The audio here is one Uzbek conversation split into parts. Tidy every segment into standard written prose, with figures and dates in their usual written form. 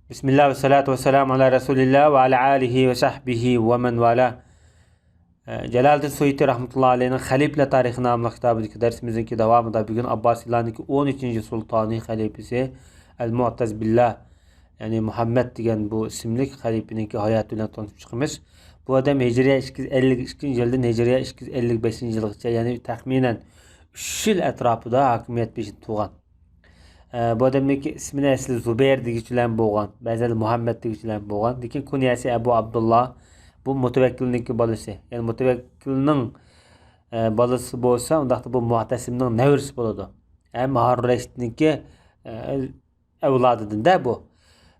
Bismillah ve salatu ve selamu ala Resulillah ve ala alihi ve sahbihi ve men vala. Celaleddin Suyuti rahmetullahi aleyhinin Halifle Tarihi namlı kitabındaki dersimizdeki devamında bugün Abbasiler'deki 13. Sultani halifesi El-Mu'tez Billah yani Muhammed degan bu isimlik halifeninki hayatı bilen tanışıp çıkmış. Bu adam Hicriye 252 yılda Hicriye 255 yılgacha yani tahminen 3 yıl etrafında hakimiyet peşinde tuğan. Bu adamdaki ismini asli Zübeyir degichilar bo'lgan, ba'zida Muhammed degichilar bo'lgan, lekin kunyasi Abu Abdullah. Bu Mutavekkilninki balasi. Yani Mutavekkilning balasi bo'lsa, undaqda bu Mu'tasimning nevrisi bo'ladi. Ham Harun Rashidninki avlodidan-da bu.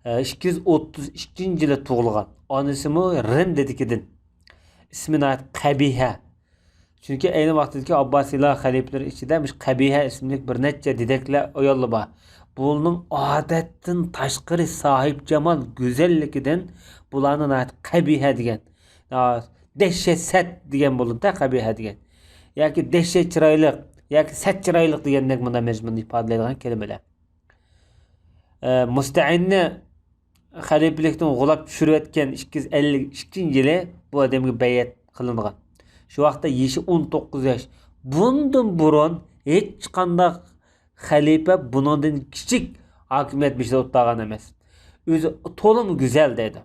232-yilda tug'ilgan. Onasi Rim dedikidan. İsmini Qabiha. Çünkü aynı vaqtdagi Abbasiylar xalifeleri ichida Qabiha ismli bir necha dedeklar ayollar bor. Bunun odatdan tashqari sahip jamal go'zalligidan bularni Qabiha degan. Dehshat sat degan bo'ladi-da Qabiha degan. Yoki dehshat chiroyli yoki sat chiroyli degandek bunda mezmunni ifodalaydigan kelimalar. Musta'inni xalifelikdan g'ulab tushirayotgan 252-yili bu odamga bay'at qilingan. Şu vaqtda yaşı 19 yaş. Bundan burun hiç qanday xalife bundan kichik hakimiyet bir şey o'tmagan emas. O'zi to'lim go'zal dedi.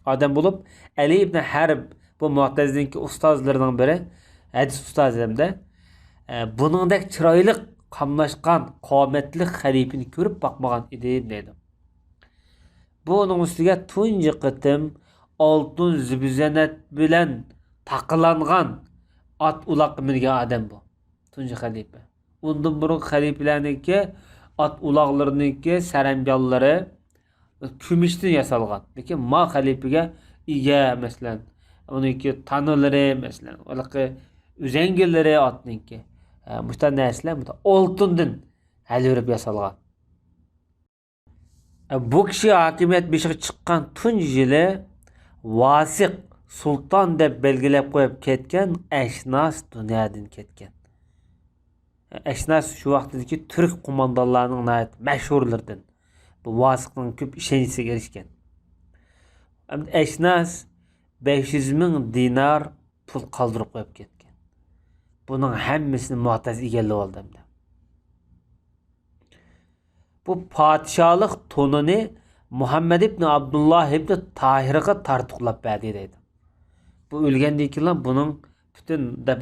Adam bo'lib Ali ibn Harb bu Mu'tazilniki ustozlaridan biri, hadis ustozlarida buningdek chiroyli qamlashgan, qomatli xalifani ko'rib boqmagan edi dedi. Bu onun ustiga tunji qitim oltin zibizanat bilan taqılangan at ulaq mingan adam bu. Tunji xalife. Undan burun xalifelarniki at ulaqlarniki saranjallari kumushdan yasalgan. Lekin ma xalifega ega masalan, uniki tanilari masalan, ularga uzangillari atniki. Mushta narsalar oltindan halirib yasalgan. Bu kishi hakimiyet beshiga chiqqan tunji yili Vasiq Sultan deb belgilab qo'yib ketgan Ashnas dunyodan ketgan. Ashnas shu vaqtdagi turk qo'mondonlarining mashhurlaridan. Bu Vasiqning ko'p ishonchiga erishgan. Ashnas 500 ming dinar pul qoldirib qo'yib ketgan. Buning hammasini Mu'taz egallab oldi. Bu podshohlik tonini Muhammed ibn Abdullah ibn Tahirga tartiqlab berdi deydi. Bu o'lgandan keyin buning butun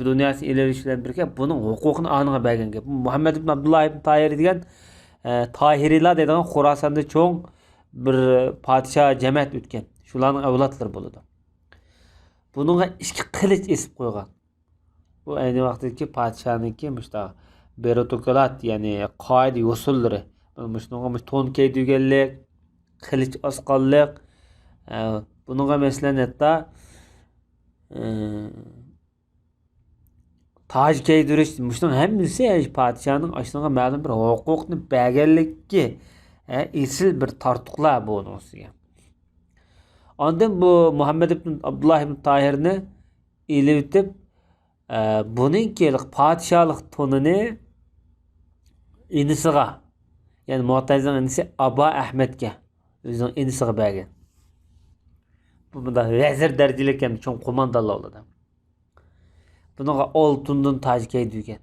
dunyosi ilerishlar birga buning huquqini aniga bergan gap. Muhammed ibn Abdullah ibn Tahir degan Tahiriylar degan Xorasonda cho'ng bir podshoh jamoat o'tgan. Shularning avlodlari bo'ladi. Buningga ikki qilich esib qo'ygan. Bu ayni vaqtdagi podshohniki mushta berotokolat ya'ni qoida usullari. Buningga to'n kiydirganlik, qilich osqonlik, buningga masalan hatta taj keydirish, mushning hammasi podshohning ashunga ma'lum bir huquqni berganlikki esil bir tortiqlar bu ustiga. Ondan bu Muhammed ibn Abdullah ibn Tahirni elitib buningki podshohlik tonini inisiga yani Mu'tazilning inisi Aba Ahmedga o'zining inisiga bergan. Bu bunda vezir derecelik hem çok komandalı oldu. Bununla oltundan taj kiydirgan.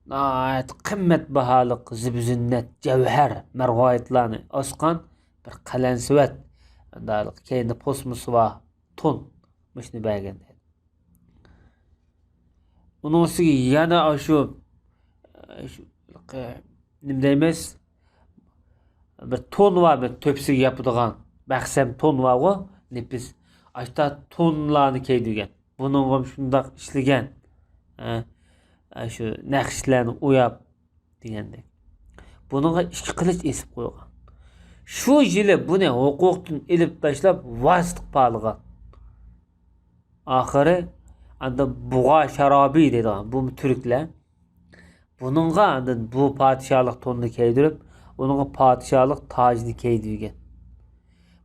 Nayet qimmat bahalık zibzinnet, cevher, mergayetlarni osqan bir qalansuvat. Andalik keyinde posmusu var, ton müşni bergan. Onun ustiga yana şu nim deymiz bir ton var bir töpsiga yapadigan baxsam ton var o. Biz açta tonlarni kiydirgan. Buningga shundoq ishlagan. Shu naqshlarni o'yab degandek. Buningga ikki qilich esib qo'ygan. Shu yili buni huquqdan ilib tashlab Vasiq palg'an. Oxiri anda Bug'a Sharobiy deydigan bu turklar. Buningga anda bu podshohlik tonni kiydirib, uningga podshohlik tojini kiydirgan.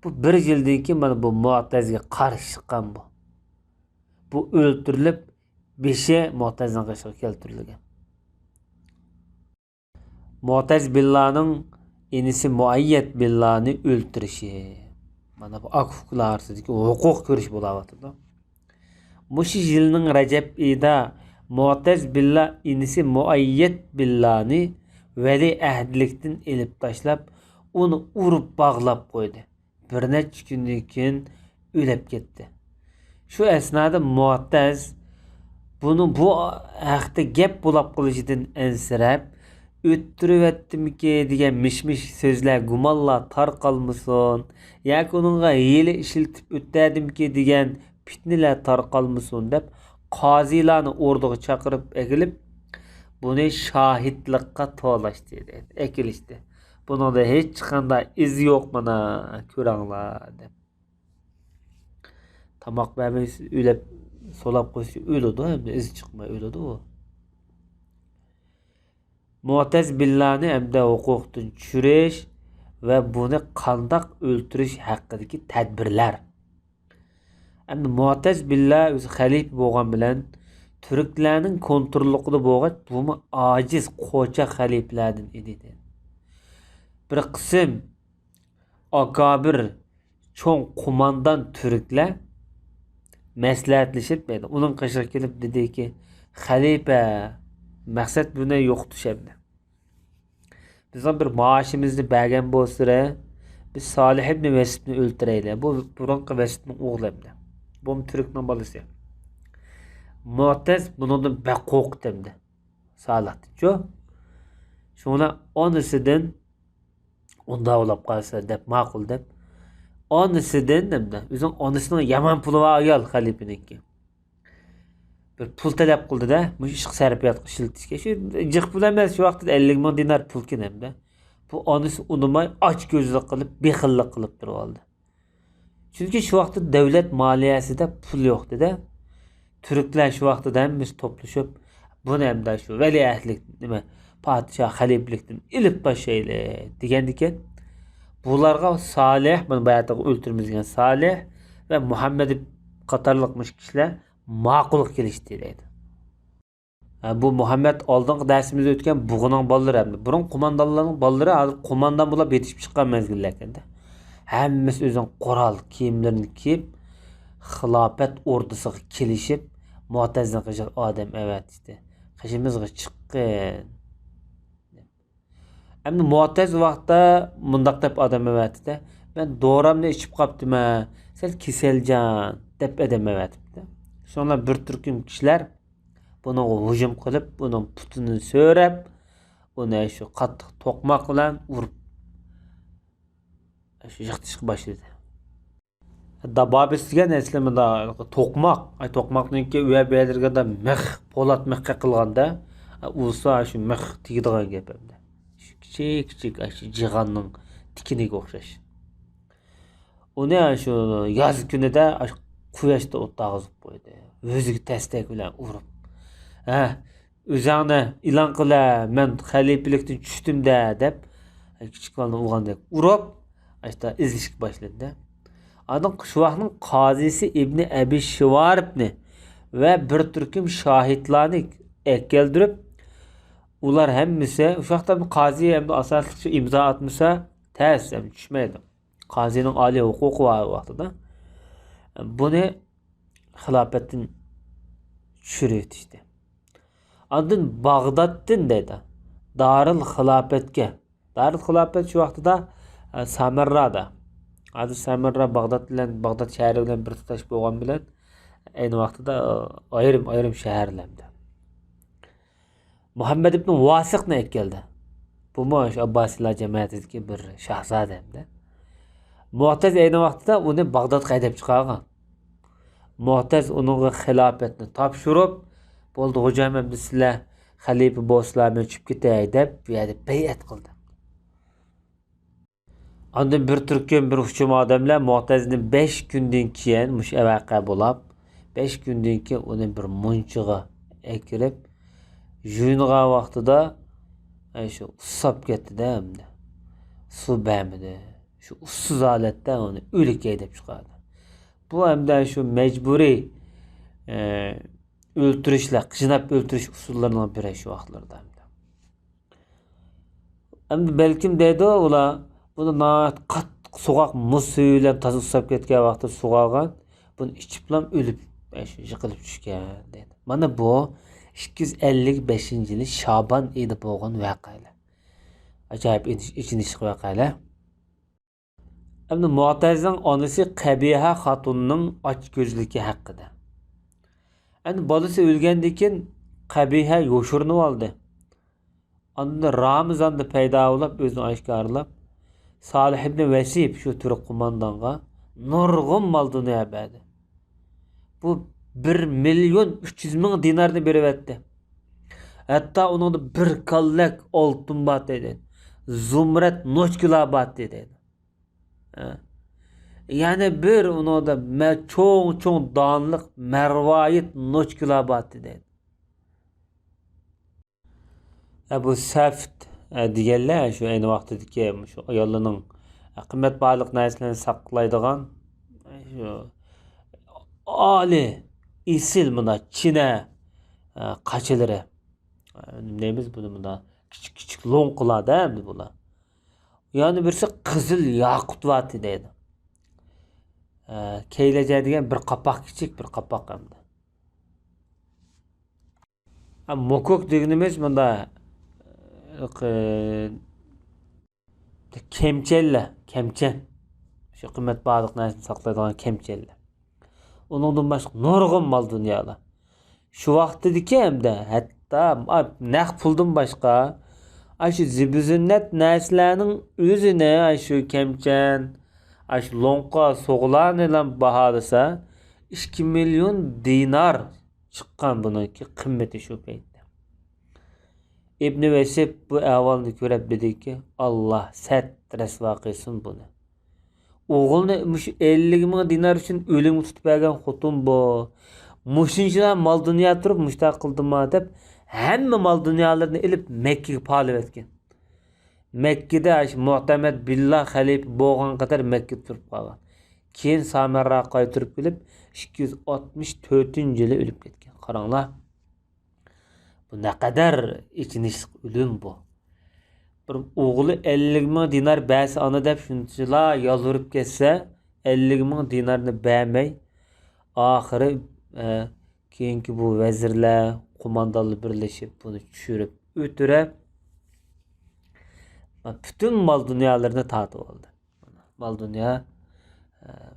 Bu bir yildan keyin mana bu Mu'tazilga qarshi chiqqan bu. Bu o'ltirilib, beshi Mu'tazilning qishiga keltirilgan. Mu'taz Billahning enisi Muayyed Billah'ni öldürüşü. Mana bu akuflarsidagi hukuk ko'rish bo'lyapti. Mushi yilning Rajab oyida Mu'taz Billah inisi Muayyed Billah'ni veli ahdlikdan elib tashlab, uni urib bog'lab qo'ydi. Bir necha kundan keyin o'lib ketdi. Shu esnada Mu'taz bunu bu haqda gap bo'lib qolishidan ensirab, o'ttiribdimki degan mishmish so'zlar gumonlar tarqalmasin, yoki uningga hiyla ishiltib o'tadimki degan fitnalar tarqalmasin deb qozilarni o'rniga chaqirib egilib, buni shohidlikqa to'lashdi dedi. Ekilishdi. Buningda hech qanday iz yo'q, mana ko'ringlar deb. Tamoq bermay o'lib solab qo'ysa o'ladi, hamda iz chiqmay o'ladi u. Mu'taz Billah'ni hamda huquqdan tushirish va buni qandoq o'ltirish haqidagi tadbirlar. Hamda Mu'taz Billah o'zi xalifa bo'lgan bilan turklarning kontrolligida bo'lgan bu ojiz qo'cha xalifalardan edi. Bir qism akabir cho'ng qo'mondan turklar maslahatlashib edi. Uning qishig'i kelib dediki, xalifa maqsad buni yo'qotishdi. Bizga bir maaşimizni bergan bo'lsa, biz Salih ibn Vesibni o'ltiraylik. Bu burunqi Vesibning o'g'li edi. Bu turkning bolasi. Mu'taz bundan baqo'q dedi. Salihchi. Shuna onasidan unda olib qolsa deb ma'qul deb. Onasidan dedi. O'zining onasining yaman puli va ayol xalifaniki. Bir pul talab qildi-da, bu ish sarfiyat ishlatishga. Shu jiq pul emas, shu vaqtda 50 ming dinar pul kelamda. Bu onasi unimay och ko'zlik qilib, bexillik qilib turib oldi. Chunki shu vaqtda davlat moliyasida pul yo'q edi-da. Turklar shu vaqtda hamma to'plashib, buni hamda shu valiahdlik nima, podshoh xaliflikdan ilib tashlayli degandikan, bularga Salih, buni bayatda o'ltirmizgan Salih va Muhammad qatorliqmish kishilar ma'qul kelishdi deydi. Bu Muhammad oldingi darsimizda o'tgan bug'uning bolalari hamda burun qo'mondonlarning bolalari hozir qo'mondon bo'lib yetishib chiqqan mezgillar ekanda. Hammasi o'zining qurol kiyimlarini kiyib, xilofat ordisiga kelishib, Mu'tazning qishi odam avatdi. Qishimizga chiqqin. Hamda Mu'taz vaqtda mundaq deb odam avatdi. Men do'ramni ichib qopdim, sen kasaljan deb odam avatdi. Sonra bir turkum kishilar buni hujum qilib, uning putini so'rab, uni shu qattiq to'qmoq bilan urib shu yiqitishga boshladi. Dababis degan aslimida to'qmoq, to'qmoqningki uya bedirganda mix, po'lat mixqa qilganda, ursa shu mix tegadigan gap endi. Shu kichik shu jig'onning tikiniga o'xshash. Uni shu yoz kunida quyoshda o'tag'izib qo'ydi. O'ziga tastak bilan urib. O'zingni e'lon qila, men xalifalikdan tushdimda deb kichik bolani urgandek urib, ashta izlashga boshladi. Adam shu vaqtning qozisi Ibn Abi Shivaribni va bir turkum shohidlarni keltirib, ular hammasi o'sha vaqtda qozi hamda asosli shu imzo atmasa ta'sir tushmaydi. Qozining oliy huquqi var vaqtida. Buni xilofatdan tushirib işte. Andın Bag'doddan dedi. Darul Xilofatga. Darul Xilofat shu vaqtida Samarrada. Hozir Samarra Bag'dod bilan Bag'dod shahri bilan bir tutash bo'lgan bilan ayni vaqtida ayrim shaharlarda. Muhammad ibn Vasiqni keldi. Bu mo'sh Abbosiylar jamoatidagi bir shahzoda hamda. Mu'taz ayni vaqtida uni Bag'dodga haydab chiqargan. Mu'taz uningga xilofatni topshirib, bo'ldi hujam hamda sizlar xalifa bo'lsizlarmi chiqib ketay deb bay'at qildi. Ondan bir turkum bir hujum odamlar Mu'tazni 5 kundan keyin mush avaqa bo'lib, 5 kundan keyin uni bir munchiga ekirib, yuyingan vaqtida shu usab ketdi-da hamda. Suv bermadi. Shu ussiz holatda uni o'lik haydab chiqardi. Bu hamda shu majburiy o'ltirishlar, qijinab o'ltirish usullaridan biri shu vaqtlarda. Endi belkim deydi ular buni nahayat qattiq soğuq muz suyu bilan toza usab ketgan vaqtda sug'organ, buni ichiblam o'lib, yiqilib tushgan deydi. Mana bu 255-yili Şaban oyida bo'lgan voqealar. Ajoyib ichinishli voqealar. Endi Mu'tazilning onasi Qabiha xotunning ochko'zligi haqida. Endi bolasi o'lgandan keyin Qabiha yo'shirinib oldi. Anda Ramazonda paydo bo'lib, o'zini oshkorlab, Salih ibn Vasib shu turk qo'mondonga nurg'un mol dunyo berdi. Bu 1.300.000 dinarni beryapti. Hatta onun bir kallak oltin bor dedi. Zumrat nochkilar bor dedi. Yani bir onu da çoğun dağınlık mervayet nochkilar bor dedi. Bu saft deganlar shu ayni vaqtdagi shu ayollarning qimmatbaho narsalarni saqlaydigan shu oli isil buna Çin'e qachilari neyimiz bunu buna küçük lonqlar da endi bular. Yani birisi qizil yaqut vati deydi. Keylaja degan bir qapoq kichik bir qapoq hamda. Mokok deganimiz bunda kemchen. Şu qimmatbaho narsani saqlaydigan kemchenlar. Onundan başqa nurg'un mol dunyolar. Şu vaqtdagi hamda hatta naq puldan başqa şu zibüzünnet narsalarning o'zini şu kemchen, şu lonqa so'g'larni bilan baholasa 2 million dinar chiqqan buniki qimmati shu paytda. İbn Vesib bu ahvolni ko'rib dediki, Alloh sat rasvo qilsin buni. O'g'ilni 50.000 dinar uchun o'lim tutib bergan xotin bu. Mushunchalar mol dunyo turib mushtaq qildimma deb hamma mol dunyolarni ilib Mekkaga palib etgan. Mekkada Mu'tamad billah xalifa bo'lgan qadar Mekka turib qolgan. Keyin Samarraga qaytirib kelib 264-yili o'lib ketgan. Qaranglar. Bu ne kadar içinishli o'lim bu. Bir o'g'li 50.000 dinar bersa ana deb shunchalar yolvorib ketsa 50.000 dinarni bermay oxiri keyingi bu vazirlar, qo'mondonlar birlashib buni tushirib o'tirib bütün mol dunyolarni tortib oldi. Mol dunyo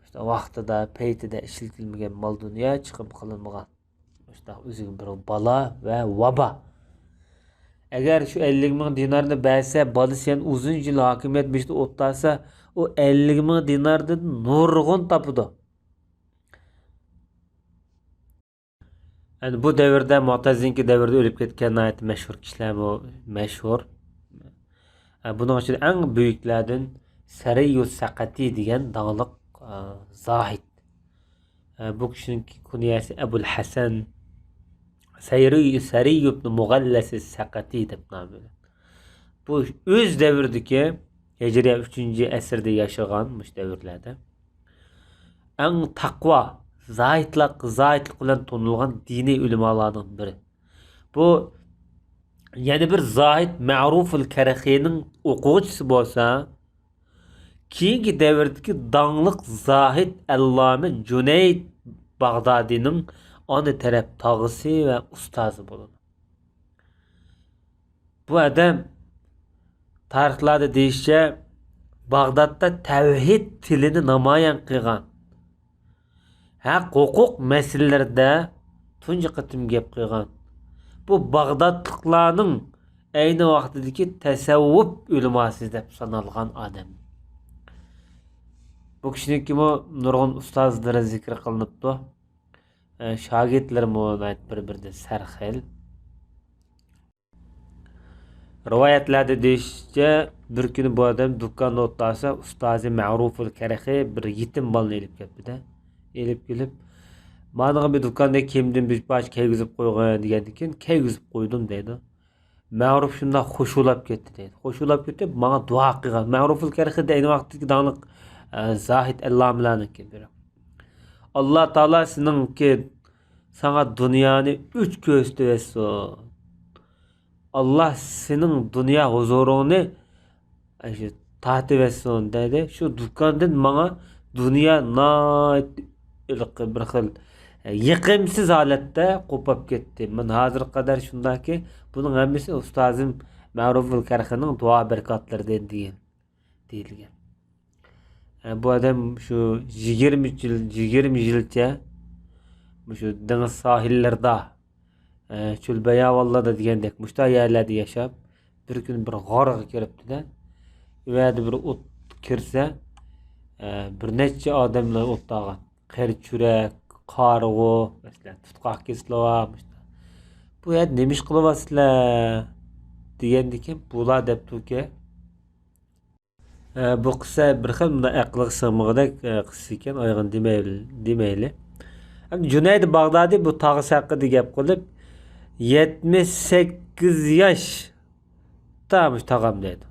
işte vaqtida, paytida ishlatilmagan mol dunyo chiqib qilinmagan. İşte o'ziga bir bala ve vaba. Eğer şu 50.000 dinarni bersa, balasi yani uzun yil hokimiyat beshda o'tasa, o 50.000 dinardan nurg'un topadi. Yani bu devirde Mu'tazilinki devirde ölüp ketgan ayet meşhur kişiler bu meşhur. Bunun için en büyüklerden Sariyus Sakati degan dağlık zahid. Bu kişinin kunyası Ebul Hasan Sariyy ibn Mughallas Sakati deb nom bilan. Bu öz devirdeki Hicriye 3. asrda yaşagan mush devirlarda en taqvo zahidlik bilan tanilgan diniy ulamalarning biri. Bu yani bir zahid Ma'ruful Karaxiyning o'quvchisi bo'lsa, keyingi davrdagi danglik zahid Alloma Junayd Bag'dodiyning ona taraf tog'isi ve ustozi bo'ladi. Bu adam tarixlarda deyishcha Bag'dodda tavhid tilini namoyon qilgan. Haq huquq masalalarida tunji qatim gap qilgan. Bu Bag'dodliklarning ayni vaqtdagi tasavvuf ulamosi deb sanalgan odam. Bu kishiniki nurg'un ustozlari zikr qilinibdi. Şagirdlerim ona bir-birine sarxil. Rivoyatlarda deyishcha bir kuni bu odam do'konda o'tirsa, ustozi Ma'ruful Karaxiy bir yetim bolani elib kelibdi-da. Elib kelib, "Mana bir do'konda kimdim bir bosh kaygizib qo'ygan" degandan keyin kaygizib qo'ydim deydi. Ma'ruf shunda xushulab ketdi deydi. Xushulab ketib, menga duo qilgan. Ma'ruful Karaxiy ayni vaqtdagi danglik zahid allomalarniki biri. Allah Teala seninki sana dünyanı 3 göstersin. Allah senin dünya huzurunu Şu tatibesson dedi. Şu dükkandan bana dünya bir xil yiqimsiz holatda qo'pab ketdi. Men hozir qadar shundaki buning hammasi ustozim Ma'ruful Karxining duo barakatlaridan deyilgan. Bu adam şu 20 yilcha şu deniz sahillarda çölbeya vallada degandek muşta yerlerde yaşap bir gün bir g'orga kiribdi-da. Ve bir ot kirse bir necha odamlar o'tdagan. Qirchurak, qarg'u, masalan, tutqoq kesilib bu yer nima ish qilyapsizlar degandikin bular debdiki bu qissa bir xil bunday aqlga sig'mag'idek qissa ekan, oyg'in demayli. Junayd Bag'dodiy bu tog'isi haqida gap qilib 78 yosh tamış tağam dedi.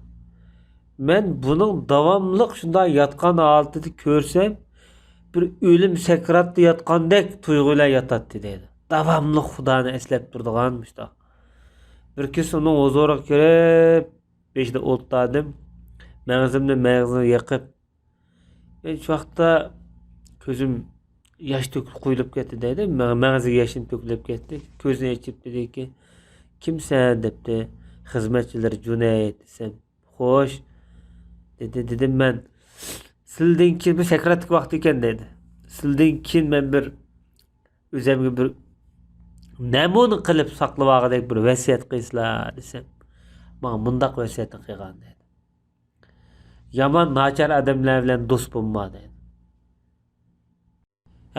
Men bunun davamlıq şunday yatqan halatını görsem bir ölüm sekratda yatqandek tuyg'ular yatatdı dedi. Davamlıq Xudoni eslab turdiganmış da. Bir kez onun huzuriga kirib, beshida o'ltirdim. Mag'zini yaqib. Men shu vaqtda ko'zim yosh to'kilib quyilib ketdi dedi. Mag'ziga yoshim to'kilib ketdi. Ko'zini ochib dediki, "Kimsan?" debdi. Xizmatchilar Junayd desam, "Xo'sh." Dedim men. "Sizdan keyin bir sakratlik vaqt ekan" dedi. "Sizdan keyin men bir o'zimga bir namuna qilib saqlab olgandek bir vasiyat qilsizlar" desam, "Men bundaq vasiyatni qilgan" dedi. "Yomon nachar odamlar bilan do'st bo'lma" dedi.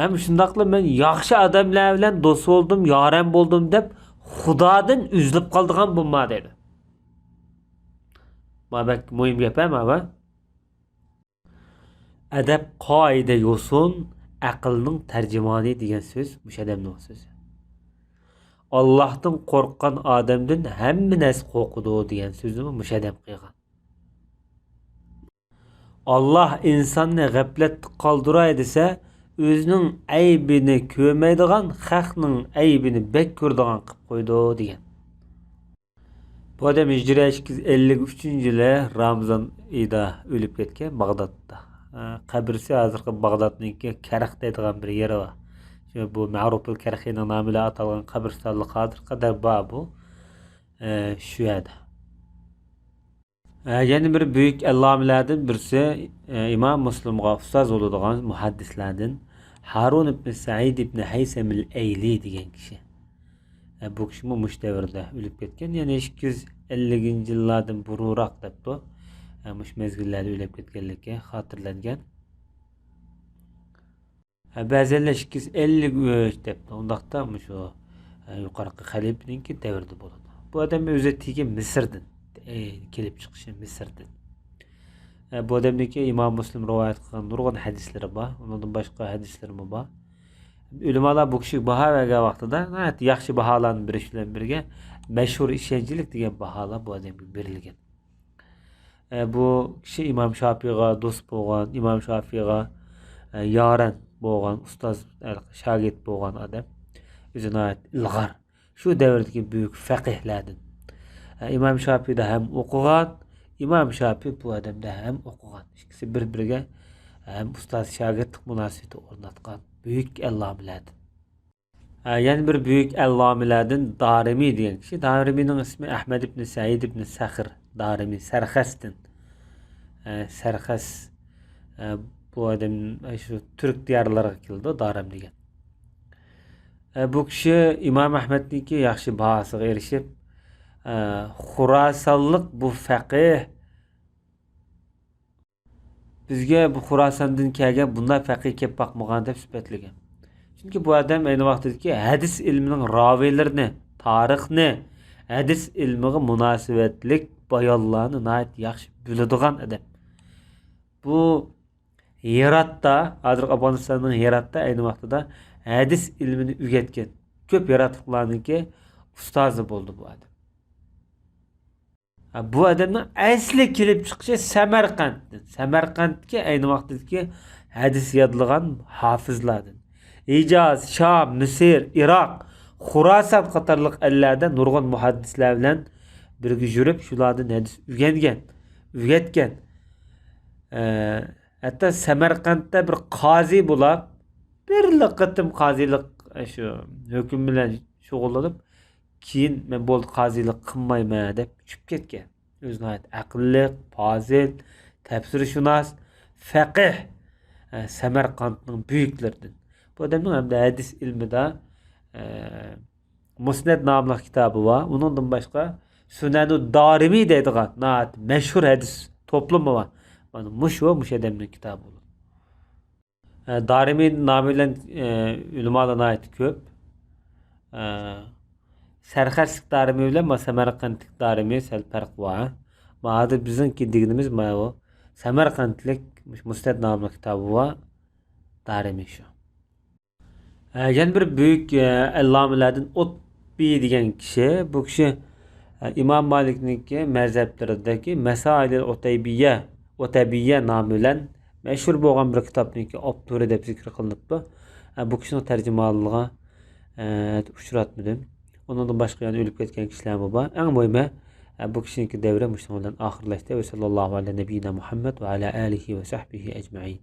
Hem shundaqla men yaxshi odamlar bilan do'st bo'ldim, yoram bo'ldim deb Xudodan uzilib qoldigan bo'lma dedi. Bak muhim gap ama adab qoida yo'sun aqlning tarjimoni degan so'z mush odamning so'zi. Allohdan qo'rqqan odamdan hamma narsa qo'rqidi degan so'zni mush odam qilgan. Allah insonni g'aflatda qoldiray desa, o'zining aybini ko'rmaydigan, xalqning aybini bek ko'radigan qilib qo'ydi degan. Bu adam hijriy 253-yili Ramazon oyida o'lib ketgan Bag'dodda. Qabrisi hozirgi Bag'dodniki Karx deydigan bir yeri bor. Bu Ma'ruful Karxining nomi bilan atalgan qabristonlik hozir qadar bor bu. Shu yerda. Yana bir büyük allomalardan birisi İmam Müslimga ustoz bo'ladigan muhaddislardan Harun ibn Said ibn Haysam al-Ayli degan kishi. Bu kishi mush davrda o'lib ketgan. Yani 250-yillardan burunroq debdi. Mush mezgillarda o'lib ketganligi xotirlangan. Ba'zanlar 253 debdi. Undaqda shu yuqorqi xalifaninki davrda bo'ladi. Bu odam o'zi tegi Misrdan kelib chiqishi Misrdan. Bu odamniki İmam Müslim rivoyat qilgan nurg'un hadislari bor. Undan boshqa hadislar ham bor. Ulamolar bu kishi baho bergan vaqtida yaxshi baholarni berish bilan birga mashhur ishonchlik degan baholar bu odamga berilgan. Bu kishi İmam Shofiyga do'st bo'lgan, İmam Shofiyga yoran bo'lgan, ustoz shogird bo'lgan odam. O'zini ilg'or. Shu davrdagi buyuk faqihlardan. İmam Şafii'de hem o'qigan, İmam Şafii bu odamda hem o'qigan. İkisi bir-biriga hem ustoz shogirdlik munosabati o'rnatgan büyük allomalardan. Yani bir büyük allomalardan Darimi degan kishi. Darimining ismi Ahmad ibn Said ibn Sakhr Darimi, Sarxasdan. Sarxas bu odam şu Türk diyarlariga keldi Darim degan. Bu kishi İmam Ahmadniki yaxshi bahosiga erishib Xurasonlik bu faqih bizga bu Xurasondan kelgan bunday faqih kelib boqmagan deb sifatlagan. Chunki bu odam ayni vaqtdagi hadis ilmining raviylarini, tarixni, hadis ilmiga munosabatlik bayonlarni nayt yaxshi biladigan odam. Bu Heratda, hozir Afg'onistonning Heratda ayni vaqtida hadis ilmini o'rgatgan. Ko'p yaratliqlarniki ustozi bo'ldi bu odam. Bu adamning asli kelib chiqishi Samarqanddan. Samarqandga ayni vaqtdagi hadis yodlagan hofizlardan. Hijoz, Sham, Misr, Iroq, Xuroson qatorliq ellarda nurg'un muhaddislar bilan birga yurib, shulardan hadis o'rgangan. ügetken. Hatta Samarqandda bir qozi bo'lib, birli qitim qozilik shu hukm bilan shug'ullanib, keyin men bo'ldi qozilik qilmayman deb tushib ketgan. O'zini aqlli, fozil, tafsirshunos, faqih Samarqandning buyuklaridan. Bu odamning hamda hadis ilmida Musnad nomli kitobi bor. Uningdan boshqa Sunanu Darimi deydigan mashhur hadis to'plami bor. Mana mush odamning kitobi bo'ladi. Darimi nomi bilan ulamolar aytib ko'p. Sarxarshlik Darimi bilan Samarqandlik Darimi sal farq bor. Hozir bizniki deganimiz mana bu Samarqandlik Musnad nomli kitobi bor. Darimi shu. Yana bir büyük allomalardan Utbi degan kishi, bu kishi İmam Malik'ninki mezheplerideki Mesail-i Utebiyye namı bilan meşhur bo'lgan bir kitobniki avtori deb zikr qilinibdi. Bu kishining tarjimonligiga uchratmadim. Ondan boshqa yana o'lib ketgan kishilar bor. Eng muhimi bu kishiniki davri mushundan oxirlashdi. Va sallallohu alayhi nabiyina Muhammad va ala alihi va sahbihi ajma'in.